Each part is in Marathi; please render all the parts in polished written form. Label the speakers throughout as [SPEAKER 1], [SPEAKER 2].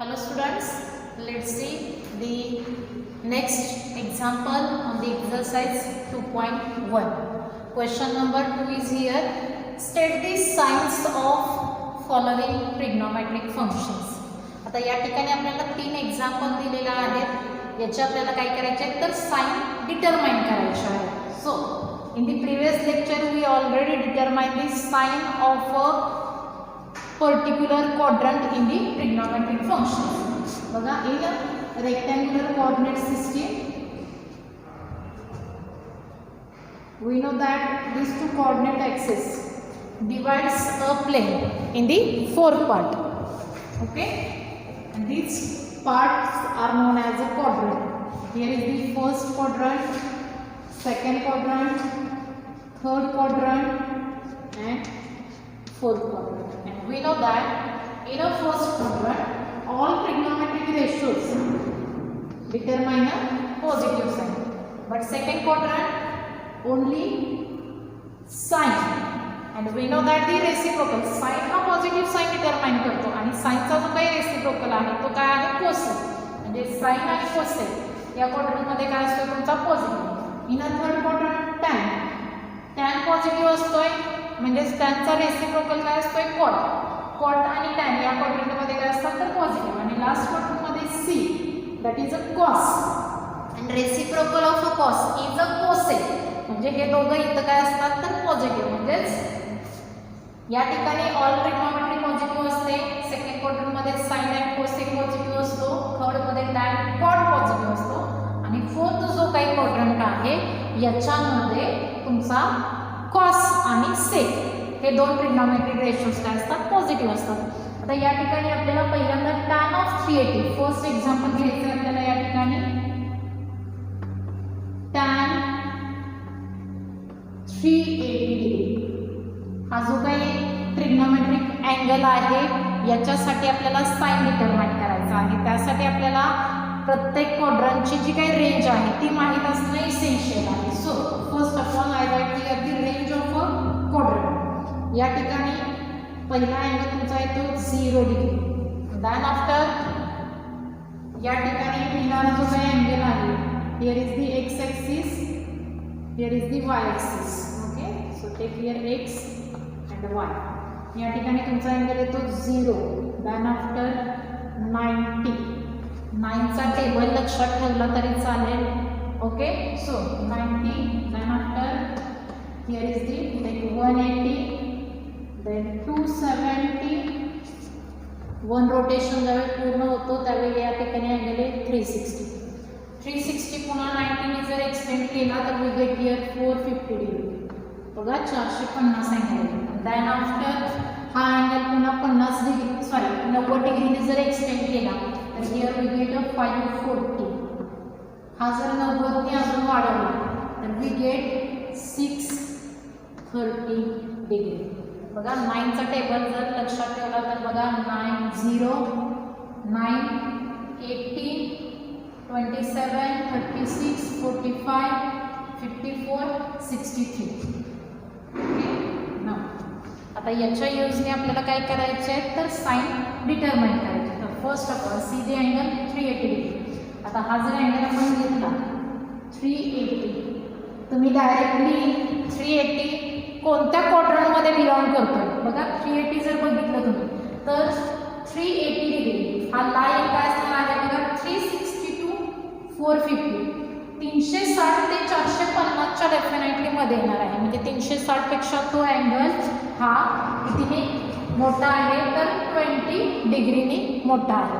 [SPEAKER 1] Hello students, let's see the next example on the exercise 2.1. Question number 2 is here. State the signs of following trigonometric functions. आता या ठिकाणी आपल्याला तीन एक्झाम्पल दिलेले आहेत. याचे आपल्याला काय करायचे आहे तर साइन डिटरमाइन करायचे आहे. So in the previous lecture we already determined the sign of a particular quadrant in the trigonometric functions. बघा in a rectangular coordinate system we know that these two coordinate axes divides a plane in the four part. Okay, and these parts are known as a quadrant. Here is the first quadrant, second quadrant, third quadrant and fourth quadrant. And we know that in a first quadrant all trigonometric ratios determine a positive sign, but second quadrant only sign. And we know that the reciprocal sign हा पॉझिटिव्ह साइन डिटरमाइन करतो आणि साइनचा जो काही रेसिप्रोकल आहे तो काय आहे कोसाइन. म्हणजे साइन आणि कोसाइन या क्वाड्रंट मध्ये काय असतो तुमचा positive. In a third quadrant tan, tan positive असतोय म्हणजे टॅनचा रेसिप्रोकल काय असतोय कॉट. कॉट आणि टॅन या क्वाड्रंट मध्ये काय असतात तर पॉझिटिव्ह. आणि लास्ट क्वाड्रंट मध्ये see that is a cos and reciprocal of a cos is a cosec. म्हणजे हे दोघं इथं काय असतात तर पॉझिटिव्ह. म्हणजेच या ठिकाणी ऑल ट्रिग्नोमेट्री पॉझिटिव्ह असते. सेकंड क्वाड्रंट मध्ये साइन अँड कोसेक पॉझिटिव्ह असतो. थर्ड मध्ये टॅन कॉट पॉझिटिव्ह असतो. आणि फोर्थ जो काही क्वाड्रंट आहे याच्यामध्ये तुमचा कॉस आणि सेक हे दोन ट्रिग्नोमेट्रिक रेशोज काय असतात पॉझिटिव्ह असतात. आता या ठिकाणी आपल्याला पहिल्यांदा टॅन ऑफ 380 फर्स्ट एक्झाम्पल घ्यायचं आहे आपल्याला. या ठिकाणी टॅन 380 डिग्री हा जो काही ट्रिग्नोमेट्रिक अँगल आहे याच्यासाठी आपल्याला साइन डिटरमाइन करायचा आहे. त्यासाठी आपल्याला प्रत्येक क्वाड्रंटची जी काही रेंज आहे ती माहित असणं इसेन्शियल आहे. So first of all I right here the range of a quadrant. या ठिकाणी पहिला अँगल तुमचा येतो 0 डिग्री. देन आफ्टर या ठिकाणी येणारा जो काही अँगल आहे here is the x axis, here is the y axis. Okay, so take here x and y. या ठिकाणी तुमचा अँगल येतो 0. देन आफ्टर 90, 9चा टेबल लक्षात ठेवला तरी चालेल. Okay, so 90. Then after here is the 180, then 270. One rotation ज्यावेळी पूर्ण होतो त्यावेळी या ठिकाणी अँगल आहे 360. 360 पुन्हा 90 जर एक्सटेंड केला तर वी गेट हियर 450 डिग्री. बघा 450 अँगल. देन आफ्टर हा अँगल पुन्हा 50 डिग्री 90 डिग्रीने जर एक्सटेंड केला तर हियर वी गेट 540. हा जर 90ने अजून वाढवला तर वी गेट 630 डिग्री. बघा 9चा टेबल जर लक्षात ठेवला तर बघा 9 0 9 18 27 36 45 54 63. ना आता याच्या यूजने आपल्याला काय करायचे आहे तर साइन डिटरमाइन करायचे. तर first of all see the angle 380 degree. आता हा जर अँगल आपण घेतला 380, तुम्ही डायरेक्टली 380 कोणत्या क्वाड्रंटमध्ये बिलॉंग करतोय. बघा 380 जर बघितलं तुम्ही तर 380 डिग्री हा लाईन काय असणार आहे बघा 360 टू 450. 360 ते 450च्या डेफिनेटली मध्ये येणार आहे. म्हणजे 360 पेक्षा तो अँगल हा कितीने मोठा आहे तर 20 डिग्रीने मोठा आहे.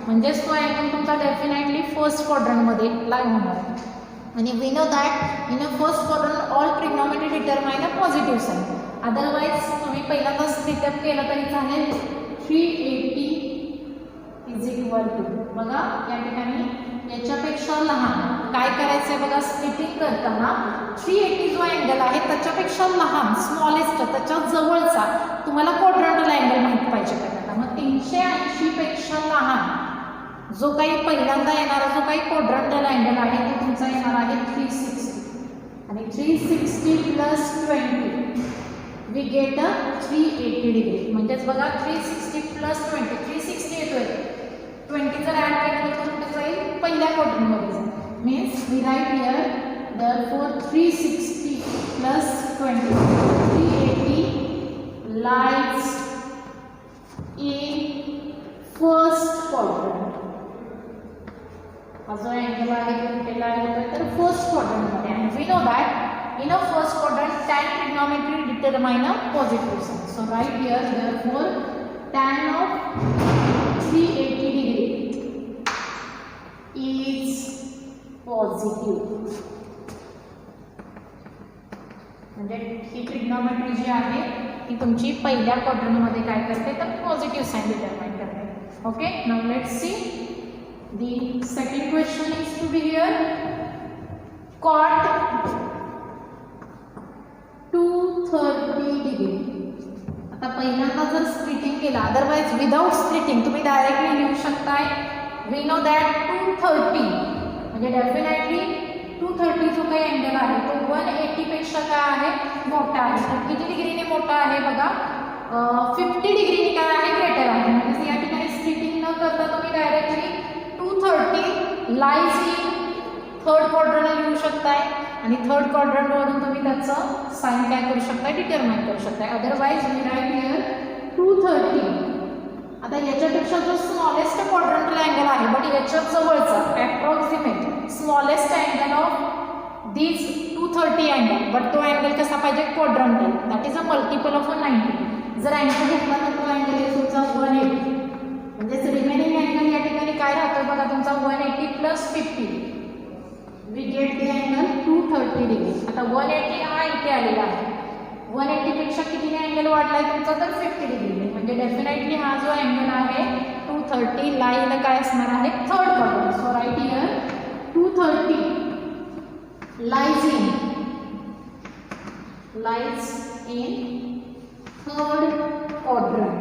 [SPEAKER 1] म्हणजेच तो अँगल तुमचा डेफिनेटली फर्स्ट क्वाड्रंटमध्ये लाई होणार आहे. आणि we know that in a first quadrant all trigonometry determine a positive sign. Otherwise तुम्ही पहिल्यांदा स्प्लिटअप केलं तरी चालेल. 380 इज इक्वल टू बघा या ठिकाणी याच्यापेक्षा लहान काय करायचं आहे बघा स्प्लिटिंग करताना 380 जो अँगल आहे त्याच्यापेक्षा लहान स्मॉलेस्ट त्याच्या जवळचा तुम्हाला क्वाड्रंटल अँगल माहित पाहिजे का. मग 380 पेक्षा लहान जो काही पहिल्यांदा येणारा जो काही क्वाड्रंटल अँगल आहे तो तुमचा येणार आहे 360. आणि 360 plus 20 we get a 380 degree. म्हणजेच बघा 360 प्लस 20 360 येतोय we write here, therefore 360 plus 20, 380 lies in first quadrant. हा जो अँगल आहे तो कुठे लाई होतोय तर फर्स्ट क्वाड्रंट मध्ये. and we know that in a first quadrant tan trigonometry determine a positive sign. So right here, therefore tan of 380 degree is positive. म्हणजे ही ट्रिग्नोमेट्री जी आहे ती तुमची पहिल्या क्वाड्रंट मध्ये काय करते तर पॉझिटिव्ह साइन डिटरमाइन करते. Okay, now let's C the second question is to be here. Cot 230 degree. आता पहिल्यांदा जर स्प्लिटिंग केला, अदरवाइज विदाउट स्प्लिटिंग तुम्ही डायरेक्टली लिहू शकताय. वी नो दॅट 230 म्हणजे डेफिनेटली 230 जो काही अँगल आहे तो 180 पेक्षा काय आहे मोठा आहे. तर किती डिग्रीने मोठा आहे बघा, 50 डिग्रीने काय आहे ग्रेटर आहे. म्हणजे या ठिकाणी स्प्लिटिंग न करता तुम्ही directly 230 lies in third quadrant लिहू शकताय आणि थर्ड क्वाड्रंट वरून तुम्ही त्याचं साइन काय करू शकताय डिटरमाइन करू शकताय. Otherwise we write here 230. आता याच्यापेक्षा जो स्मॉलेस्ट क्वाड्रंटल अँगल आहे बट याच्या जवळचा approximate smallest angle of this 230 angle, but तो अँगल कसा पाहिजे quadrantal, that is a multiple of 90. जर अँगल घेतला तर तो अँगल आहे तुमचा 180. म्हणजेच रिमेनिंग अँगल या ठिकाणी काय राहतोय बघा तुमचा 180 plus 50. We get the angle 230 degree. आता 180 हा इथे आलेला आहे, 180 पेक्षा कितीने अँगल वाढलाय तुमचा तर 50 डिग्री. म्हणजे डेफिनेटली हा जो अँगल आहे 230 लाईन काय असणार आहे third quadrant. So right here 230 lies in third quadrant.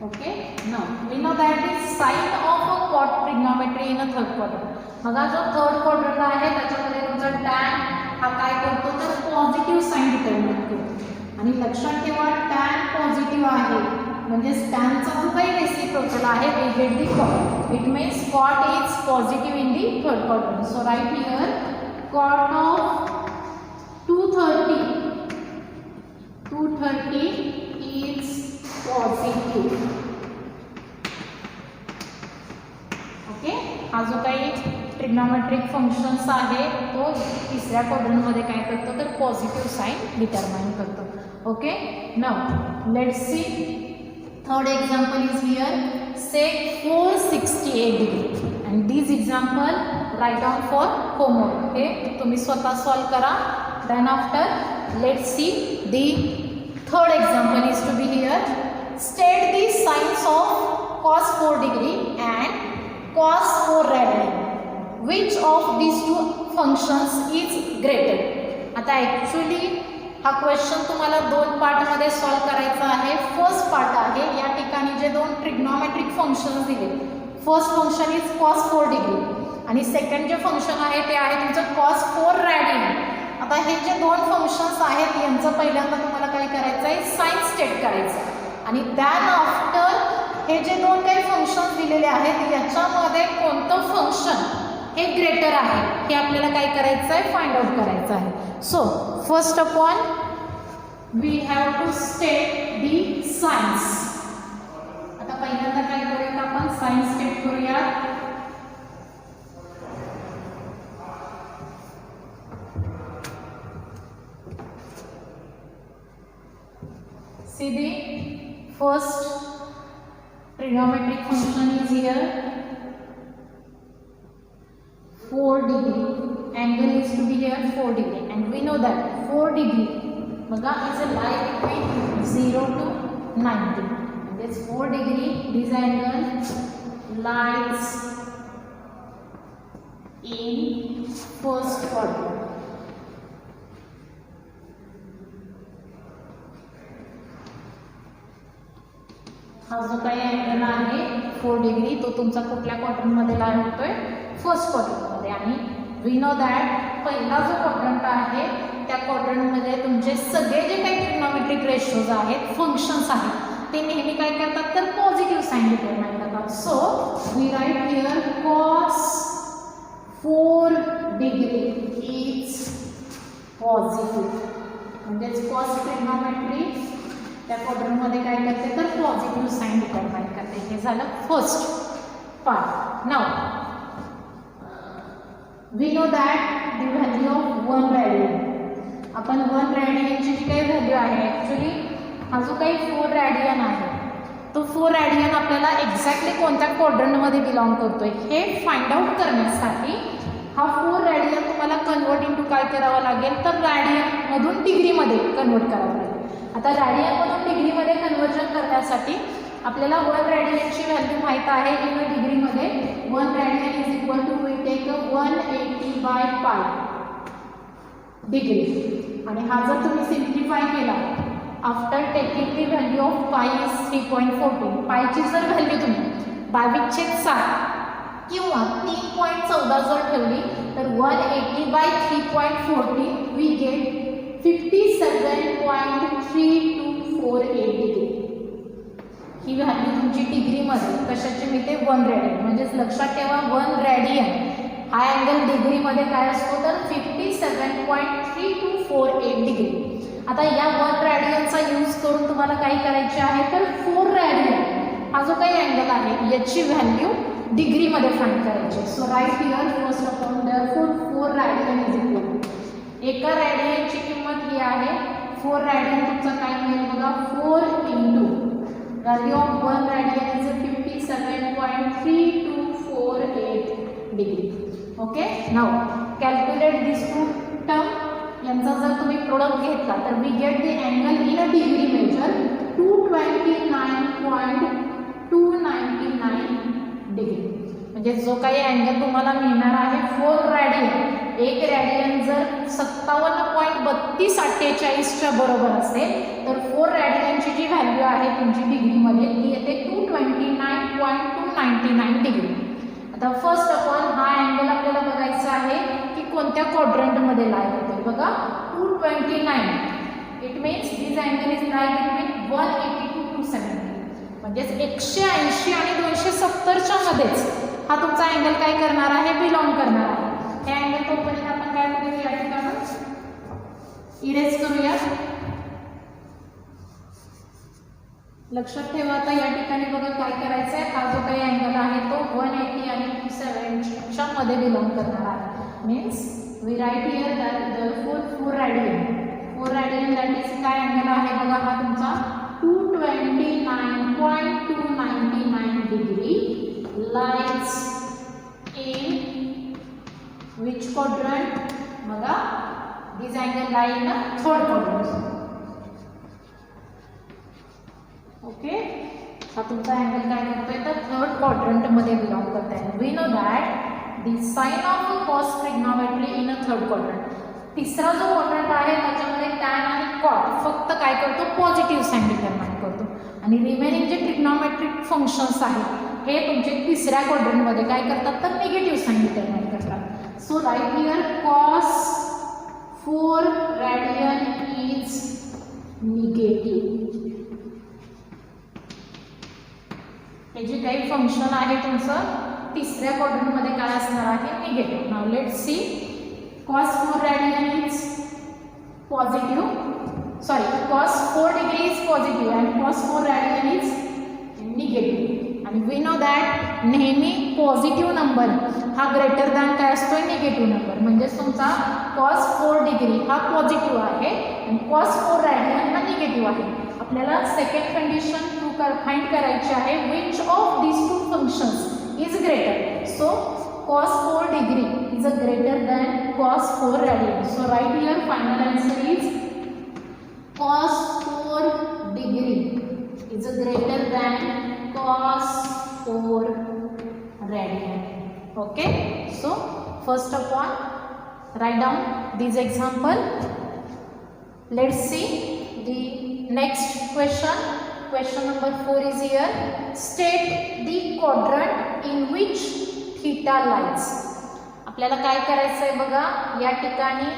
[SPEAKER 1] Okay, now we know that is sign of a cot trigonometry in a third quadrant. बघा जो थर्ड क्वाड्रंट आहे त्याच्यामध्ये तुमचा tan हा काय करतो तर पॉझिटिव्ह साइन डिटरमाइन करतो. आणि लक्षात ठेवा tan पॉझिटिव्ह आहे म्हणजे टॅनचा जो काही रेसिप्रोकल आहे we get the cot. It means cot is positive in the third quadrant. So right here cot of 230 is positive. Okay, हा जो काही ट्रिग्नोमेट्रिक फंक्शन्स आहे तो तिसऱ्या क्वाड्रंट मध्ये काय करतो तर पॉझिटिव्ह साइन डिटरमाइन करतो. Okay, now let's C third example is here. Say 468 degree and this example write down for homework. Okay, तुम्ही स्वतः सॉल्व करा. Then after let's see the third example is to be here. State the signs of cos 4 degree and cos 4 radian. Which of these two functions is greater? आता ॲक्च्युली हा क्वेश्चन तुम्हाला दोन पार्टमध्ये सॉल्व करायचा आहे. फर्स्ट पार्ट आहे या ठिकाणी जे दोन ट्रिग्नोमेट्रिक फंक्शन्स दिले. First function is cos 4 degree आणि सेकंड जे फंक्शन आहे ते आहे तुमचं cos 4 रॅडियन. आता हे जे दोन फंक्शन्स आहेत यांचं पहिल्यांदा तुम्हाला काय करायचं आहे साइन स्टेट करायचं आणि त्यान आफ्टर हे जे दोन काही फंक्शन्स दिलेले आहेत याच्यामध्ये कोणतं फंक्शन हे ग्रेटर आहे हे आपल्याला काय करायचं आहे फाइंड आउट करायचं आहे. So first of all we have to state the signs. आता पहिल्यांदा काय करूयात आपण साइन स्टेट करूया. See the first trigonometric function is here 4 degree. Angle is to be here 4 degree and we know that 4 degree maga is a line between 0 to 90. And this 4 degree this angle lies in first quadrant. हा जो काही अँगल आहे 4 डिग्री तो तुमचा कुठल्या क्वाड्रंटमध्ये लाई होतोय फर्स्ट क्वाड्रंटमध्ये. आणि वी नो दॅट पहिला जो क्वाड्रंट आहे त्या क्वाड्रंटमध्ये तुमचे सगळे जे काही ट्रिग्नोमेट्रिक रेशोज आहेत फंक्शन्स आहेत ते नेहमी काय करतात तर पॉझिटिव्ह साइन डिटरमाइन करतात. So we write here cos 4 degree is positive. म्हणजेच कॉस ट्रिग्नॉमेट्री त्या क्वाड्रंटमध्ये काय करते तर पॉझिटिव्ह साईन डिटरमाइन करते. हे झालं first part. Now we know that the value of 1 radian. आपण 1 रेडियनची जी काही व्हॅल्यू आहे, ॲक्च्युली हा जो काही 4 रेडियन आहे तो 4 रेडियन आपल्याला एक्झॅक्टली कोणत्या क्वाड्रंटमध्ये बिलॉंग करतोय हे फाइंड आउट करण्यासाठी हा 4 रेडियन तुम्हाला कन्वर्ट इंटू काय करावं लागेल तर रॅडियनमधून डिग्रीमध्ये कन्वर्ट करावं लागेल. आता रॅडियनमधून डिग्रीमध्ये कन्वर्जन करण्यासाठी आपल्याला 1 रेडियनची व्हॅल्यू माहीत आहे इन डिग्रीमध्ये. 1 radian is equal to we take 180/π degree. आणि हा जर तुम्ही सिम्प्लिफाय केला after taking the value of pi is 3.14. पायची जर व्हॅल्यू तुम्ही 22/7 किंवा 3.14 जर ठेवली तर 180/3.14 वी गेट 57.3248 डिग्री. ही व्हॅल्यू तुमची डिग्रीमध्ये कशाची मिळते 1 रेडियन. म्हणजेच लक्षात ठेवा 1 रेडियन हा अँगल डिग्रीमध्ये काय असतो तर 57.3248 डिग्री. आता या 1 रेडियनचा यूज करून तुम्हाला काय करायचे आहे तर 4 रेडियन हा जो काही अँगल आहे याची व्हॅल्यू डिग्रीमध्ये फाइंड करायची. So right here first upon therefore 4 radian is equal to एका रेडियनची किंमत ही आहे 4 रेडियन तुमचा काय मिळेल बघा 4 into value of 1 radian is 57.3248 degree. Okay. Now calculate this two term. यांचा जर तुम्ही प्रोडक्ट घेतला तर we get the angle in a degree measure 229.299 degree. म्हणजे जो काही अँगल तुम्हाला मिळणार आहे 4 रेडियन, एक रेडियन जर 57.3248च्या बरोबर असेल तर 4 रेडियनची जी व्हॅल्यू आहे तुमची डिग्रीमध्ये ती येते 229.299 डिग्री. आता फर्स्ट अपॉन हा अँगल आपल्याला बघायचा आहे की कोणत्या क्वाड्रंटमध्ये लाय होते. बघा 229 it means this angle is lie between 180 to 270. म्हणजेच 180 आणि 270च्या मध्येच हा तुमचा अँगल काय करणार आहे बिलॉंग करणार आहे. हे अँगल तोपर्यंत आपण काय करूया या ठिकाणी इरेज करूया. लक्षात ठेवा आता या ठिकाणी बघा काय करायचं आहे. हा जो काही अँगल आहे तो 180 आणि 270च्या मध्ये बिलॉंग करणार आहे. Means we write here that therefore 4 radian that is काय अँगल आहे बघा हा तुमचा 229.299 degree lies in which quadrant बघा this angle lie in third quadrant. Okay. हा तुमचा अँगल काय करतोय तर थर्ड क्वाड्रंटमध्ये बिलॉंग करत आहे. We know that the sign of cos trigonometry in a third quadrant. तिसरा जो क्वाड्रंट आहे त्याच्यामध्ये टॅन आणि कॉट फक्त काय करतो पॉझिटिव्ह साइन डिटरमाइन करतो आणि रिमेनिंग जे ट्रिग्नॉमेट्रिक फंक्शन्स आहेत हे तुमचे तिसऱ्या क्वाड्रंटमध्ये काय करतात तर निगेटिव्ह साइन डिटरमाइन करतात. So right here cos 4 radian is negative. हे जे काही फंक्शन आहे तुमचं तिसऱ्या क्वाड्रंटमध्ये काय असणार आहे negative. Now let's C cos 4 radian is positive, sorry cos 4 degree is positive and cos 4 radian is negative. and we know that नेहमी पॉझिटिव्ह नंबर हा ग्रेटर दॅन काय असतोय निगेटिव्ह नंबर. म्हणजे तुमचा cos 4 डिग्री हा पॉझिटिव्ह आहे आणि cos 4 radian हा निगेटिव्ह आहे. आपल्याला सेकंड कंडिशन फाइंड करायची आहे which of these two functions is greater. So cos 4 degree is a greater than cos 4 radian. So right here final answer is cos 4 degree is a greater than cos 4 radian. Okay. So first upon write down this example. Let's see the next question. Question number 4 is here. State the quadrant in which theta lies. आपल्याला काय करायचं आहे बघा या ठिकाणी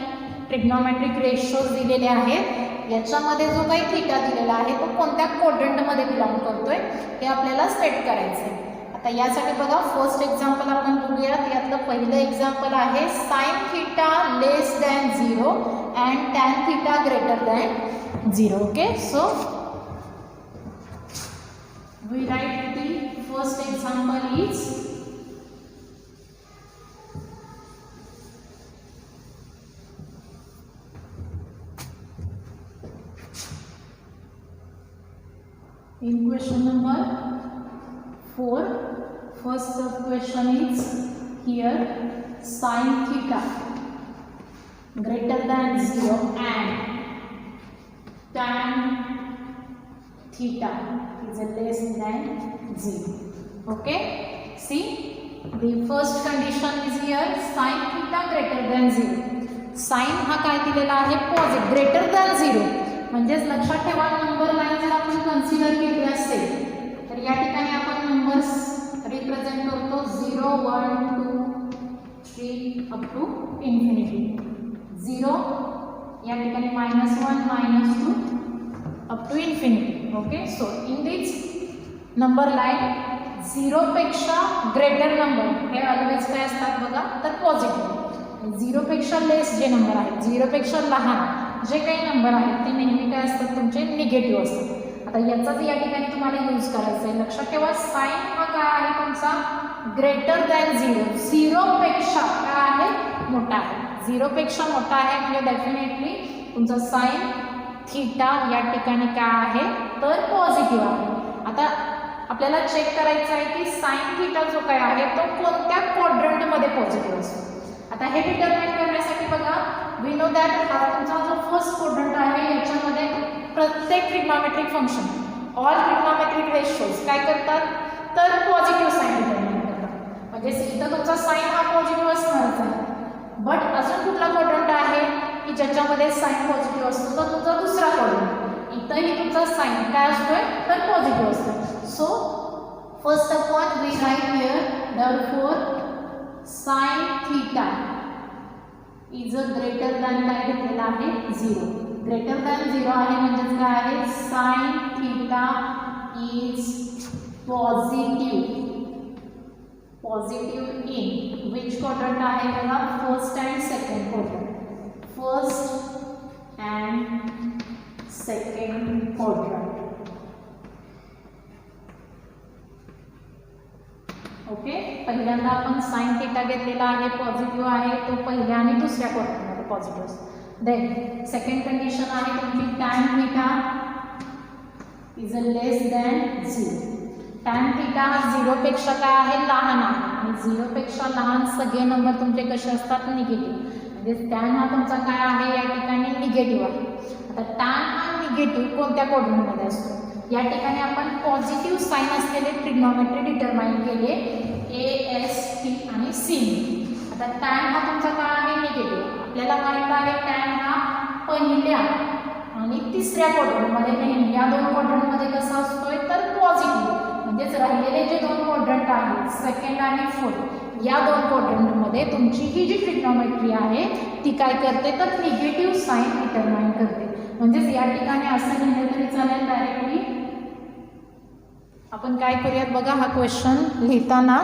[SPEAKER 1] ट्रिग्नॉमेट्रिक रेशोज दिलेले आहेत. याच्यामध्ये जो काही थीटा दिलेला आहे तो कोणत्या क्वाड्रंटमध्ये बिलॉंग करतोय हे आपल्याला सेट करायचं आहे. आता यासाठी बघा फर्स्ट एक्झाम्पल आपण बघूयात. यातलं पहिलं एक्झाम्पल आहे sine theta less than 0 and tan theta greater than 0. Okay, so we write the first example is in question number 4. First question is here sin theta greater than 0 and tan theta is less than 0. Okay, see the first condition is here sin theta greater than 0. sin हा काय दिलेला आहे पॉझिटिव्ह ग्रेटर दॅन 0 म्हणजेच लक्षात ठेवा नंबर लाईन जर आपण कन्सिडर केली असेल तर या ठिकाणी आपण नंबर्स रिप्रेझेंट करतो 0 1 2 3 अप टू इन्फिनिटी. 0 या ठिकाणी -1 -2 up to infinity. Okay, so in this number line 0 पेक्षा ग्रेटर नंबर हे ऑलवेज काय असतात बघा तर पॉझिटिव्ह. 0 पेक्षा लेस जे नंबर आहेत 0 पेक्षा लहान जे काही नंबर आहेत ते नेहमी काय असतात तुमचे निगेटिव्ह असतात. आता याचाच या ठिकाणी तुम्हाला यूज करायचा आहे. लक्षात ठेवा साइन हा काय आहे तुमचा ग्रेटर दॅन 0. 0 पेक्षा काय आहे मोठा आहे. 0 पेक्षा मोठा आहे म्हणजे डेफिनेटली तुमचा साइन थीटा या ठिकाणी काय आहे तर पॉझिटिव्ह आहे. आता आपल्याला चेक करायचं आहे की साइन थीटा जो काय आहे तो कोणत्या क्वाड्रंटमध्ये पॉझिटिव्ह असतो. आता हे डिटरमाइन करण्यासाठी बघा वी नो दॅट हा तुमचा जो फर्स्ट क्वाड्रंट आहे याच्यामध्ये प्रत्येक trigonometric function all trigonometric ratios काय करतात तर पॉझिटिव्ह साइन डिटरमाइन करतात. म्हणजे इथं तुमचा साइन हा पॉझिटिव्ह असणारच आहे. बट अजून कुठला क्वाड्रंट आहे की ज्याच्यामध्ये साइन पॉझिटिव्ह असतो तर तुमचा दुसरा क्वाड्रंट. इथंही तुमचा साइन काय असतोय तर पॉझिटिव्ह असतो. So first of all we write here therefore sin theta is a greater than काय घेतलेला आहे 0. ग्रेटर दॅन 0 आहे म्हणजे काय आहे sin theta is positive in which quadrant आहे बघा first and second quadrant. First and second quadrant. Okay, पहिल्यांदा आपण साइन थीटा घेतलेला आहे पॉझिटिव्ह आहे तो पहिल्या आणि दुसऱ्या क्वाड्रंटमध्ये पॉझिटिव्ह असतो. देन सेकंड कंडिशन आहे तुमची tan theta is a less than 0. Tan theta हा 0 पेक्षा काय आहे लहान आहे आणि 0 पेक्षा लहान सगळे नंबर तुमचे कसे असतात निगेटिव्ह. म्हणजे टॅन हा तुमचा काय आहे या ठिकाणी निगेटिव्ह आहे. आता टॅन हा निगेटिव्ह कोणत्या क्वाड्रंटमध्ये असतो या ठिकाणी आपण पॉझिटिव्ह साइन असलेले ट्रिग्नॉमेट्री डिटरमाइन केले A S T आणि C. आता टॅन हा तुमचा काय आहे निगेटिव्ह. आपल्याला माहित आहे टॅन हा पहिल्या आणि तिसऱ्या क्वाड्रंटमध्ये नेहमी या दोन क्वाड्रंटमध्ये कसा असतोय तर पॉझिटिव्ह. म्हणजेच राहिलेले जे दोन क्वाड्रंट आहेत सेकंड आणि फोर्थ या दोन क्वाड्रंटमध्ये तुमची ही जी ट्रिग्नॉमेट्री आहे ती काय करते तर निगेटिव्ह साइन डिटरमाइन करते. म्हणजेच या ठिकाणी असं लिहिलं तरी चालेल डायरेक्टली आपण काय करूयात बघा हा क्वेश्चन लिहिताना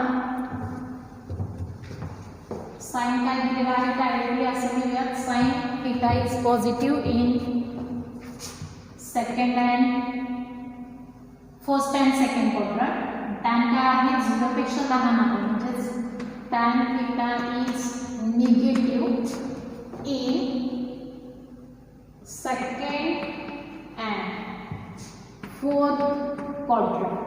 [SPEAKER 1] साइन काय दिलेला आहे डायरेक्टली असं लिहूयात sine theta is positive in second and first and second quadrant. Tan काय आहे 0 पेक्षा लहान आहे म्हणजेच tan theta is negative in second and fourth quadrant.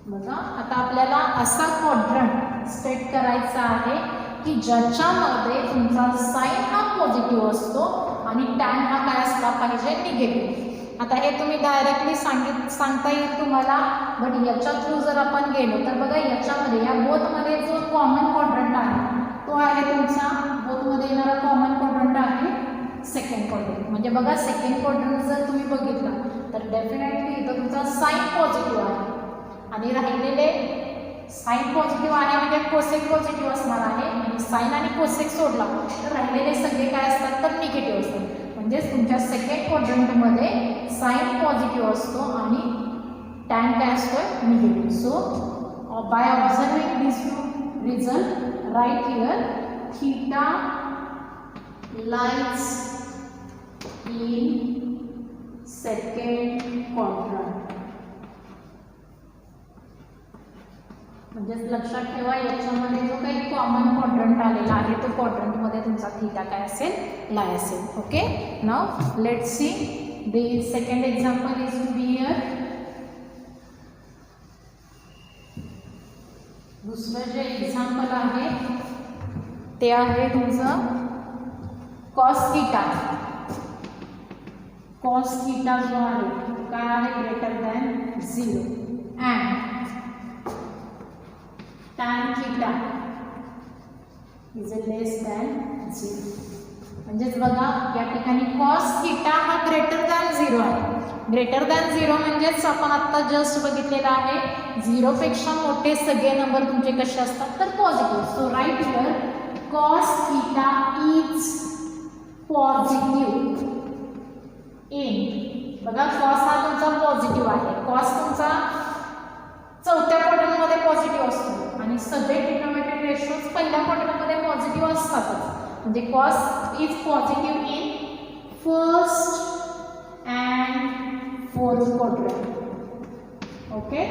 [SPEAKER 1] बघा आता आपल्याला असा क्वाड्रंट स्टेट करायचा आहे की ज्याच्यामध्ये तुमचा साइन हा पॉझिटिव्ह असतो आणि टॅन हा काय असला पाहिजे निगेटिव्ह. आता हे तुम्ही डायरेक्टली सांगता येईल तुम्हाला बट याच्या थ्रू जर आपण गेलो तर बघा याच्यामध्ये या बोथमध्ये जो कॉमन क्वाड्रंट आहे तो आहे तुमचा बोथमध्ये येणारा कॉमन क्वाड्रंट आहे सेकंड क्वाड्रंट. म्हणजे बघा सेकंड क्वाड्रंट जर तुम्ही बघितला तर डेफिनेटली इथं तुमचा साइन पॉझिटिव्ह आहे आणि राहिलेले साइन पॉझिटिव्ह आहे म्हणजे कोसेक पॉझिटिव्ह असणार आहे आणि साइन आणि कोसेक सोडला तर राहिलेले सगळे काय असतात तर निगेटिव्ह असतात. म्हणजेच तुमच्या सेकंड क्वाड्रंटमध्ये साइन पॉझिटिव्ह असतो आणि टॅन काय असतोय negative. So by observing this result right here theta lies in second quadrant. म्हणजे लक्षात ठेवा याच्यामध्ये जो काही कॉमन क्वाड्रंट आलेला आहे तो क्वाड्रंटमध्ये तुमचा थीटा काय असेल लाय असेल. Okay, now let's see the second example is to be here. दुसरं जे एक्झाम्पल आहे ते आहे तुमचं कॉस थीटा. कॉस थीटा जो आहे तो काय आहे greater than 0 and tan theta is less than 0. म्हणजेच बघा या ठिकाणी cos theta हा ग्रेटर दॅन 0 आहे. ग्रेटर दॅन 0 म्हणजेच आपण आता जस्ट बघितलेलं आहे 0 पेक्षा मोठे सगळे नंबर तुमचे कसे असतात तर positive. So right here cos theta is positive in, बघा cos हा तुमचा पॉझिटिव्ह आहे. cos तुमचा चौथ्या क्वाड्रंटमध्ये पॉझिटिव्ह असतो आणि सगळे ट्रिग्नोमेट्रिक रेशोज पहिल्या क्वाड्रंटमध्ये पॉझिटिव्ह असतातच. म्हणजे cos is positive in first and fourth quadrant. Okay,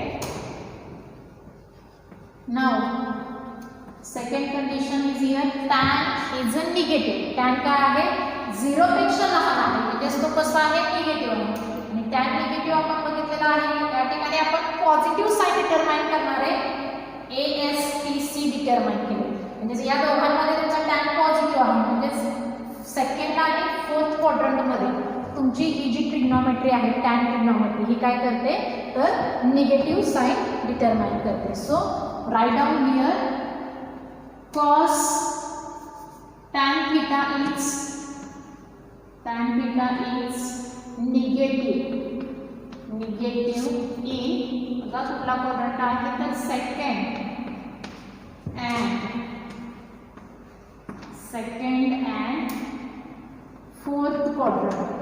[SPEAKER 1] now second condition is here tan is a negative. Tan काय आहे 0 पेक्षा लहान आहे म्हणजे तो कसा आहे निगेटिव्ह आहे. आणि टॅन निगेटिव्ह आपण बघितलेला आहे. या ठिकाणी आपण पॉझिटिव्ह साइन डिटरमाइन करणार आहे. ASTC डिटरमाइन केले म्हणजे या दोघांमध्ये तुमचा टॅन पॉझिटिव्ह आहे. म्हणजे सेकंड आणि फोर्थ क्वाड्रंटमध्ये तुमची ही जी ट्रिग्नोमेट्री आहे टॅन ट्रिग्नोमेट्री ही काय करते तर निगेटिव्ह साइन डिटरमाइन करते. So write down here cos tan theta is negative in, बघा कुठला क्वाड्रंट आहे तर सेकंड अँड फोर्थ क्वाड्रंट.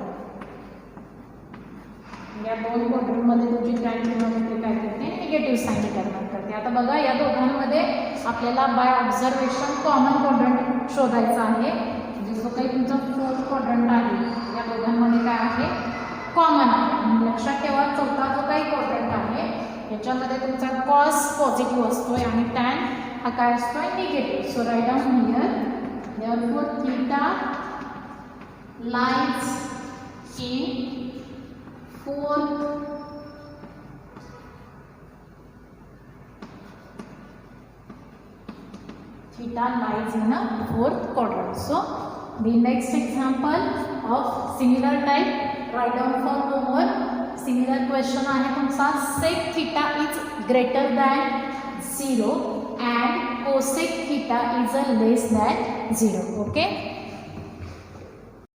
[SPEAKER 1] या दोन क्वाड्रंटमध्ये तुमची टॅन ट्रिग्नोमेट्री काय करते निगेटिव्ह साइन डिटरमाइन करते. आता बघा या दोघांमध्ये आपल्याला बाय ऑब्झर्वेशन कॉमन क्वाड्रंट शोधायचा आहे. म्हणजे जो काही तुमचा फोर्थ क्वाड्रंट आहे या दोघांमध्ये काय आहे कॉमन आहे. लक्षात ठेवा चौथा जो काही क्वाड्रंट आहे याच्यामध्ये तुमचा कॉस पॉझिटिव्ह असतोय आणि टॅन हा काय असतोय negative. So write down here therefore theta lies in fourth theta lies in a fourth quadrant. So the next example of similar type, write down for homework. Similar question आहे तुमचा sec theta is greater than 0 and cosec theta is less than 0. Okay.